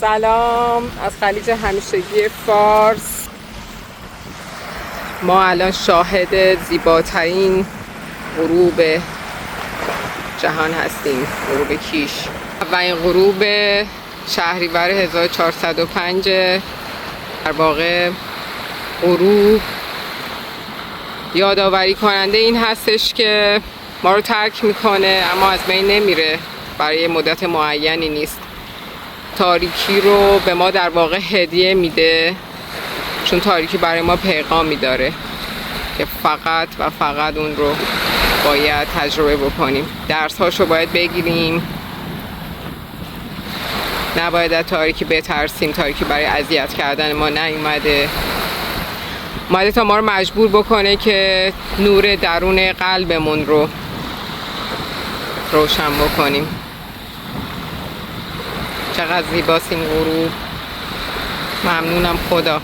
سلام از خلیج همیشگی فارس. ما الان شاهد زیباترین غروب جهان هستیم، غروب کیش. اولین غروب شهریور 1405. در واقع غروب یادآوری کننده این هستش که ما رو ترک میکنه اما از بین نمیره، برای مدت معینی نیست. تاریکی رو به ما در واقع هدیه میده، چون تاریکی برای ما پیغامی داره که فقط و فقط اون رو باید تجربه بکنیم. درس هاشو باید بگیریم، نباید از تاریکی بترسیم. تاریکی برای اذیت کردن ما نیومده، اومده تا ما رو مجبور بکنه که نور درون قلبمون رو روشن بکنیم. چقدر زیباست این غروب. ممنونم خدا.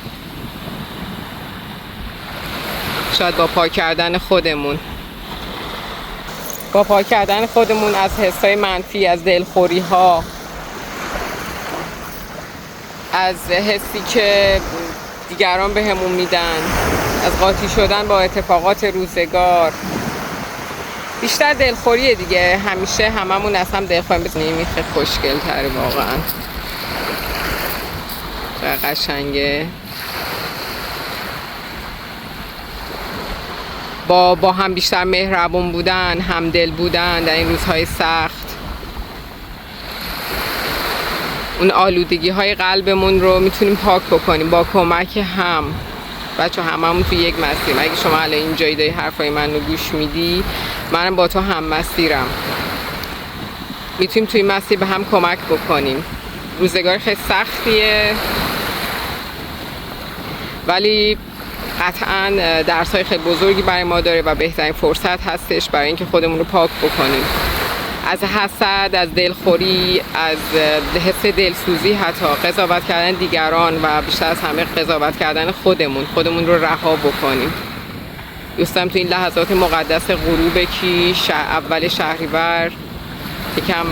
شاید با پاک کردن خودمون از حسای منفی، از دلخوری ها، از حسی که دیگران بهمون میدن، از قاطی شدن با اتفاقات روزگار، بیشتر دلخوریه دیگه. همیشه هممون از هم دلخوریم. بزنیم خیلی خوشگل تره واقعا. و قشنگه. با هم بیشتر مهربون بودن، همدل بودن در این روزهای سخت. اون آلودگی های قلبمون رو میتونیم پاک بکنیم با کمک هم. بچه هممون تو یک مسیریم. اگه شما الان اینجایی داری حرفای من رو گوش میدی، منم با تو هم مسیرم. میتونیم توی مسیر به هم کمک بکنیم. روزگار خیلی سختیه ولی قطعا درس‌های خیلی بزرگی برای ما داره و بهترین فرصت هستش برای اینکه خودمون رو پاک بکنیم از حسد، از دلخوری، از حس دلسوزی، حتی قضاوت کردن دیگران و بیشتر از همه قضاوت کردن خودمون رو رها بکنیم. دوستم تو این لحظات مقدس غروب کیش اول شهریور یکم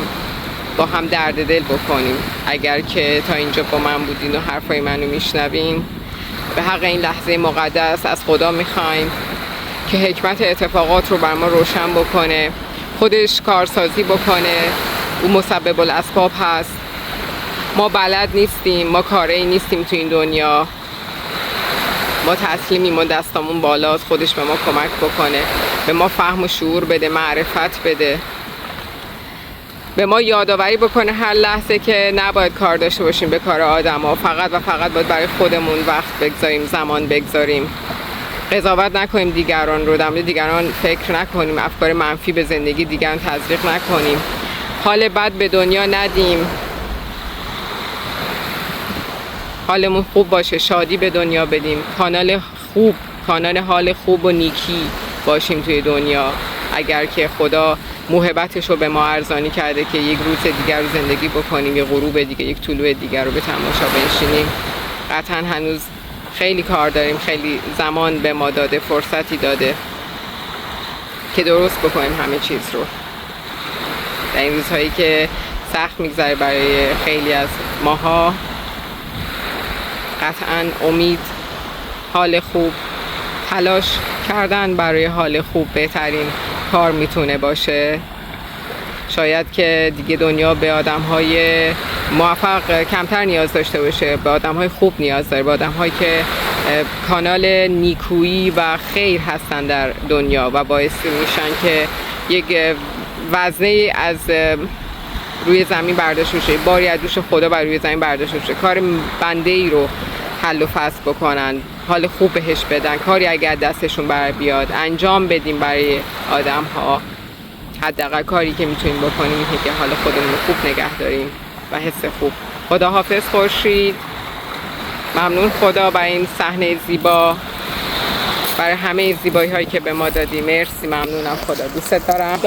با هم درد دل بکنیم. اگر که تا اینجا با من بودین و حرفای منو میشنوین، به حق این لحظه مقدس از خدا میخوایم که حکمت اتفاقات رو بر ما روشن بکنه، خودش کارسازی بکنه. او مسبب الاسباب هست. ما بلد نیستیم، ما کاری نیستیم تو این دنیا. ما تسلیمیم و دستامون بالاست. خودش به ما کمک بکنه، به ما فهم و شعور بده، معرفت بده، به ما یادآوری بکنه هر لحظه که نباید کار داشته باشیم به کار آدم‌ها. فقط و فقط باید برای خودمون وقت بگذاریم، زمان بگذاریم. قضاوت نکنیم دیگران رو، در مورد دیگران فکر نکنیم، افکار منفی به زندگی دیگران تزریق نکنیم، حال بد به دنیا ندیم، حالمون خوب باشه، شادی به دنیا بدیم، کانال حال خوب و نیکی باشیم توی دنیا. اگر که خدا موهبتش رو به ما ارزانی کرده که یک روز دیگر رو زندگی بکنیم، یک غروب دیگه، یک طلوع دیگر رو به تماشا بنشینیم، قطعا هنوز خیلی کار داریم. خیلی زمان به ما داده، فرصتی داده که درست بکنیم همه چیز رو. در این روزهایی که سخت میگذره برای خیلی از ماها، قطعا امید، حال خوب، تلاش کردن برای حال خوب بهترین کار میتونه باشه. شاید که دیگه دنیا به آدم‌های موفق کمتر نیاز داشته باشه، به آدم‌های خوب نیاز داره، به آدم‌هایی که کانال نیکویی و خیر هستن در دنیا و باعث میشن که یک وزنه از روی زمین برداشته بشه، باری از دوش خدا بر روی زمین برداشته بشه، کار بنده‌ای رو حل و فصل بکنن، حال خوب بهش بدن، کاری اگر دستشون بر بیاد انجام بدیم برای آدم‌ها. حداقل کاری که میتونیم بکنیم اینه که حال خودمون رو خوب نگه داریم و حس خوب. خداحافظ خورشید. ممنون خدا برای این صحنه زیبا، برای همه زیبایی هایی که به ما دادی. مرسی، ممنونم خدا. دوست دارم.